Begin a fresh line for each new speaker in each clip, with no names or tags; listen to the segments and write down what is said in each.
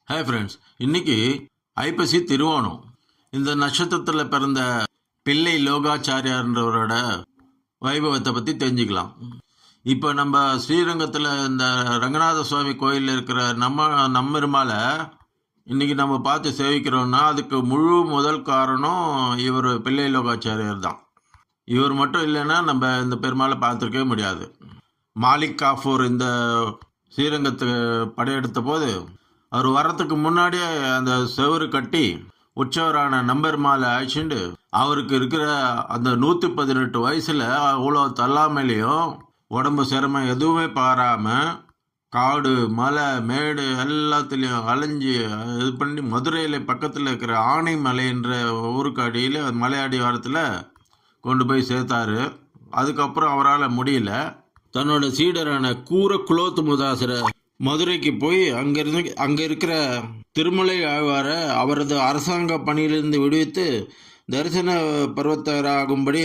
Hi friends, இன்னைக்கு ஐப்பசி திருவோணம். இந்த நட்சத்திரத்தில் பிறந்த பிள்ளை லோகாச்சாரியார்ன்றவரோட வைபவத்தை பற்றி தெரிஞ்சுக்கலாம். இப்போ நம்ம ஸ்ரீரங்கத்தில் இந்த ரங்கநாத சுவாமி கோயிலில் இருக்கிற நம்ம பெருமாளை இன்னைக்கு நம்ம பார்த்து சேவிக்கிறோம்னா அதுக்கு முழு முதல் காரணம் இவர் பிள்ளை லோகாச்சாரியார் தான். இவர் மட்டும் இல்லைன்னா நம்ம இந்த பெருமாளை பார்த்துருக்கவே முடியாது. மாலிக் காஃபூர் இந்த ஸ்ரீரங்கத்துக்கு படையெடுத்த போது அவர் வர்றதுக்கு முன்னாடியே அந்த செவரு கட்டி உற்சவரான நம்பெருமாளை அழைச்சிட்டு அவருக்கு இருக்கிற அந்த 118 வயசுல அவ்வளோ தள்ளாமலையும் உடம்பு சிரமம் எதுவுமே பாராமல் காடு மலை மேடு எல்லாத்துலேயும் அலைஞ்சி இது பண்ணி மதுரையில் பக்கத்தில் இருக்கிற ஆனைமலைன்ற ஊருக்கு அடியில் மலை அடிவாரத்தில் கொண்டு போய் சேர்த்தாரு. அதுக்கப்புறம் அவரால் முடியல. தன்னோட சீடரான குலோத்துமுதாசரை மதுரைக்கு போய் அங்கே இருக்கிற திருமலை ஆழ்வாரை அவரது அரசாங்க பணியிலிருந்து விடுவித்து தரிசன பர்வத்தராகும்படி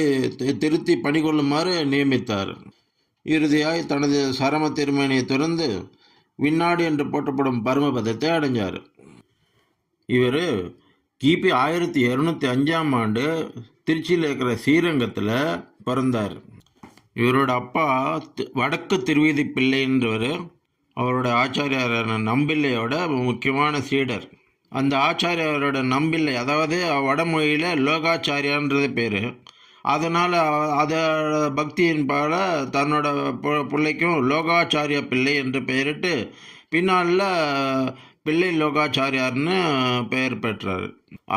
திருத்தி பணிகொள்ளுமாறு நியமித்தார். இறுதியாய் தனது சரம திருமேனியை திறந்து விண்ணாடு என்று போற்றப்படும் பரமபதத்தை அடைஞ்சார். இவர் கிபி 1205 திருச்சியில் இருக்கிற ஸ்ரீரங்கத்தில் பிறந்தார். இவரோட அப்பா வடக்கு திருவீதி பிள்ளைன்றவர் அவரோட ஆச்சாரியாரான நம்பிள்ளையோட முக்கியமான சீடர். அந்த ஆச்சாரியாரோட நம்பிள்ளை, அதாவது வடமொழியில் லோகாச்சாரியான்றது பேர். அதனால் அதை பக்தியின் பால தன்னோட பிள்ளைக்கும் லோகாச்சாரிய பிள்ளை என்று பெயரிட்டு பின்னால் பிள்ளை லோகாச்சாரியார்னு பெயர் பெற்றார்.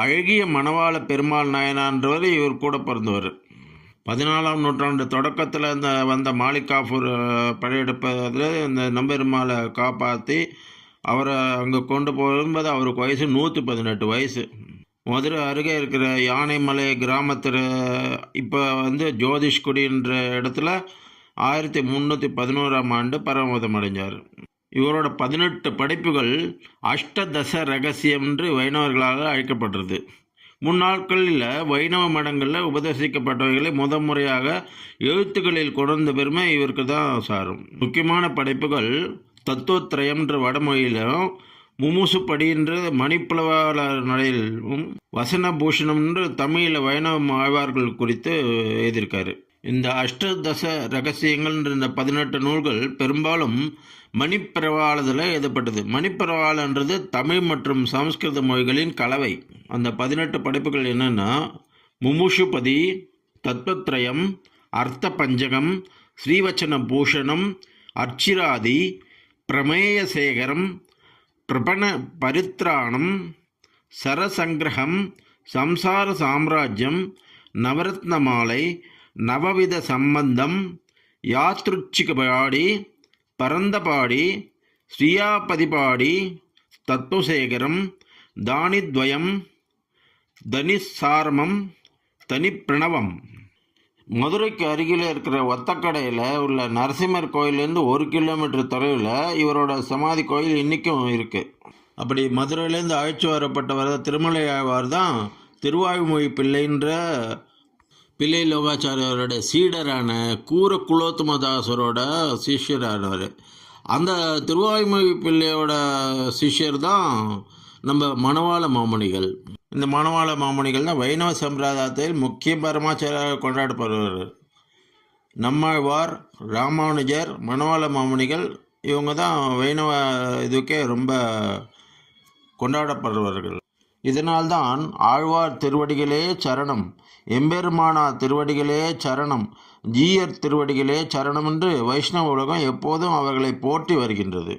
அழகிய மணவாள பெருமாள் நாயனான்றவர் இவர் கூட பிறந்தவர். 14ஆம் நூற்றாண்டு தொடக்கத்தில் வந்த மாலிக் காஃபூர் படையெடுப்பதில் இந்த நம்பெருமாளை காப்பாற்றி அவரை அங்கே கொண்டு போகும்போது அவருக்கு வயசு 118 வயசு. மதுரை அருகே இருக்கிற யானைமலை கிராமத்தில் இப்போ ஜோதிஷ்குடின்ற இடத்துல 1311 பரமபதம் அடைஞ்சார். இவரோட 18 படைப்புகள் அஷ்டதச ரகசியம் என்று வைணவர்களால் அழைக்கப்பட்டது. முன்னாட்களில் வைணவ மடங்களில் உபதேசிக்கப்பட்டவைகளை முறையாக எழுத்துக்களில் கொண்டு பெருமை இவருக்கு தான் சாரும். முக்கியமான படைப்புகள் தத்துவத்திரயம்ன்ற வடமொழியிலும், முமுசுப்படின்ற மணிப்புலவாள நடையிலும், வசன பூஷணம்ன்ற தமிழில் வைணவ ஆழ்வார்கள் குறித்து எழுதியிருக்காரு. இந்த அஷ்டதச ரகசியங்கள்ன்ற இந்த 18 நூல்கள் பெரும்பாலும் மணிப்பிரவாளத்தில் எழுதப்பட்டது. மணிப்பிரவாளன்றது தமிழ் மற்றும் சமஸ்கிருத மொழிகளின் கலவை. அந்த 18 படைப்புகள் என்னென்னா முமுஷுபதி, தத்வத்ரயம், அர்த்த பஞ்சகம், ஸ்ரீவச்சன பூஷணம், அர்ச்சிராதி, பிரமேயசேகரம், பிரபண பரித்ராணம், சரசங்கிரகம், சம்சார சாம்ராஜ்யம், நவரத்னமாலை, நவவித சம்பந்தம், யாத்ருச்சிகபாடி, பரந்தபாடி, ஸ்ரீயாபதிபாடி, தத்துவசேகரம், தானித்வயம், தனிசாரமம், தனிப்பிரணவம். மதுரைக்கு அருகில் இருக்கிற ஒத்தக்கடையில் உள்ள நரசிம்மர் கோயிலேருந்து 1 கிலோமீட்டர் தொலைவில் இவரோட சமாதி கோயில் இன்றைக்கும் இருக்குது. அப்படி மதுரையிலேருந்து அழைச்சி வரப்பட்டவர் திருமலை ஆழ்வார் தான் திருவாய்மொழி பிள்ளைன்ற பிள்ளை லோகாச்சாரியாரோட சீடரான குலோத்துமதாசரோட சிஷ்யரானவர். அந்த திருவாய்மொழி பிள்ளையோட சிஷ்யர் தான் நம்ம மணவாள மாமுனிகள். இந்த மணவாள மாமுனிகள் தான் வைணவ சம்பிரதாயத்தில் முக்கிய பரமாச்சாரியாக கொண்டாடப்படுவார். நம்மாழ்வார், ராமானுஜர், மணவாள மாமுனிகள் இவங்க தான் வைணவ இதுக்கே ரொம்ப கொண்டாடப்படுவார்கள். இதனால்தான் ஆழ்வார் திருவடிகளே சரணம், எம்பெருமானார் திருவடிகளே சரணம், ஜீயர் திருவடிகளே சரணம் என்று வைஷ்ணவ உலகம் எப்போதும் அவர்களை போற்றி வருகின்றது.